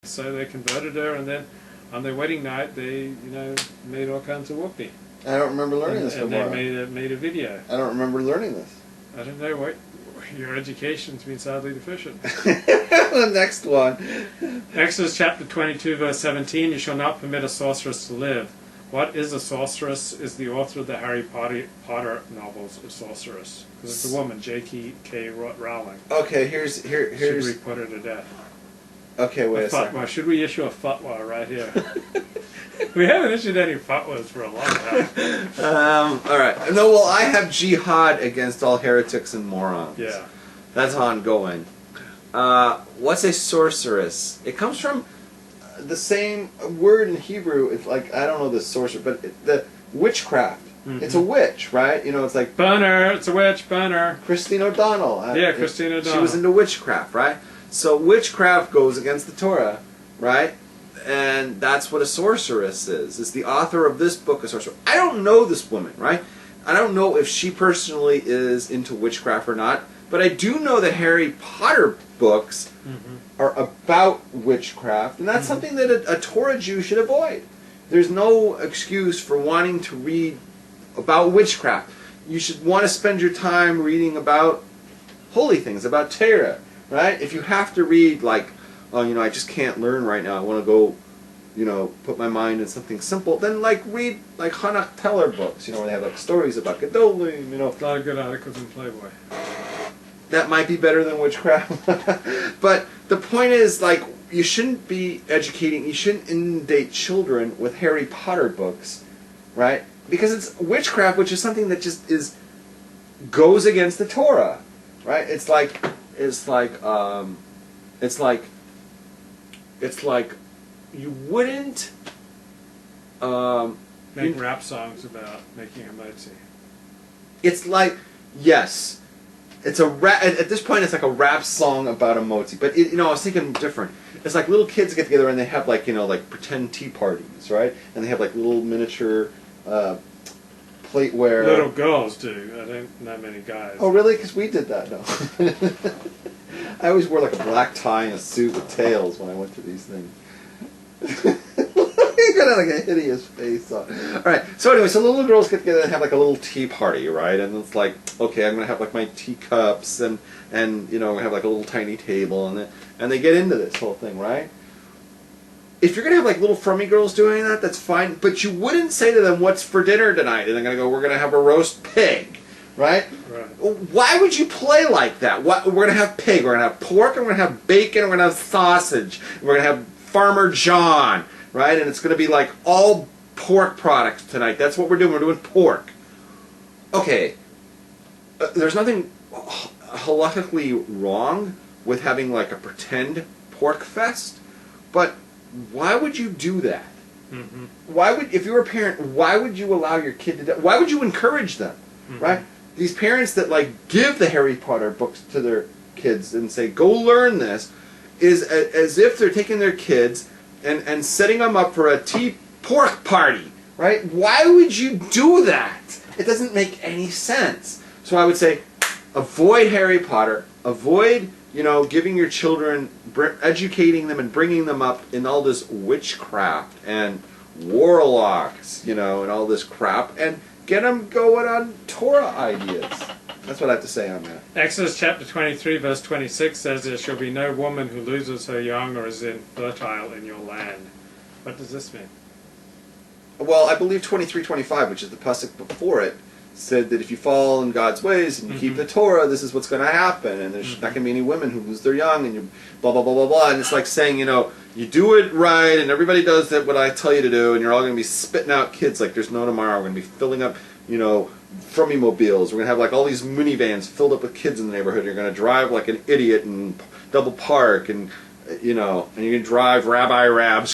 So they converted her, and then on their wedding night, they, made all kinds of whoopee. I don't remember learning this before. And they made a video. I don't remember learning this. I don't know what your education's been sadly deficient. The next one. Exodus chapter 22, verse 17. You shall not permit a sorceress to live. What is a sorceress? Is the author of the Harry Potter novels a sorceress? Because it's a woman, J.K. Rowling. Okay, here's. Should we put her to death? Okay, wait a second. Should we issue a fatwa right here? We haven't issued any fatwas for a long time. All right. No, well, I have jihad against all heretics and morons. Yeah. That's ongoing. What's a sorceress? It comes from the same word in Hebrew. It's like, I don't know the sorcerer, but the witchcraft. Mm-hmm. It's a witch, right? It's like... Burn her. It's a witch. Burn her. Christine O'Donnell. Yeah, Christine O'Donnell. She was into witchcraft, right? So witchcraft goes against the Torah, right? And that's what a sorceress is. It's the author of this book, a sorcerer. I don't know this woman, right? I don't know if she personally is into witchcraft or not, but I do know the Harry Potter books are about witchcraft, and that's something that a Torah Jew should avoid. There's no excuse for wanting to read about witchcraft. You should want to spend your time reading about holy things, about Torah. Right? If you have to read, like, I just can't learn right now, I want to go, put my mind in something simple, then, read, Hannah Teller books, where they have, stories about Gedolim, A lot of good articles in Playboy. That might be better than witchcraft. But the point is, you shouldn't be educating, you shouldn't inundate children with Harry Potter books, right? Because it's witchcraft, which is something that just goes against the Torah, right? It's like you wouldn't make rap songs about making a motzi. It's like, yes, it's a rap. At this point, it's like a rap song about a motzi. But I was thinking different. It's like little kids get together and they have pretend tea parties, right? And they have little miniature plateware. Little girls do. I don't know many guys. Oh, really? Because we did that, no. I always wore a black tie and a suit with tails when I went to these things. You got a hideous face on. Alright, so anyway, so the little girls get together and have a little tea party, right? And it's okay, I'm going to have my teacups and I'm going to have a little tiny table and they get into this whole thing, right? If you're going to have little frummy girls doing that, that's fine, but you wouldn't say to them, what's for dinner tonight? And they're going to go, we're going to have a roast pig. Right? Why would you play like that? We're going to have pig, we're going to have pork, and we're going to have bacon, and we're going to have sausage, and we're going to have Farmer John, right? And it's going to be all pork products tonight. That's what we're doing. We're doing pork. Okay. There's nothing halakhically wrong with having a pretend pork fest, but why would you do that? If you were a parent, why would you allow your kid to do that? Why would you encourage them? Right? These parents that give the Harry Potter books to their kids and say, go learn this, is as if they're taking their kids and setting them up for a pork party, right? Why would you do that? It doesn't make any sense. So I would say, avoid Harry Potter, avoid, giving your children, educating them and bringing them up in all this witchcraft and warlocks, and all this crap, and get them going on Torah ideas. That's what I have to say on that. Exodus chapter 23, verse 26 says, there shall be no woman who loses her young or is infertile in your land. What does this mean? Well, I believe 23:25, which is the pasuk before it, said that if you fall in God's ways and you keep the Torah, this is what's going to happen. And there's not going to be any women who lose their young and you blah, blah, blah, blah, blah. And it's like saying, you do it right and everybody does that what I tell you to do and you're all going to be spitting out kids like there's no tomorrow. We're going to be filling up, frummy mobiles. We're going to have all these minivans filled up with kids in the neighborhood. You're going to drive like an idiot and double park and, and you're going to drive Rabbi Rabs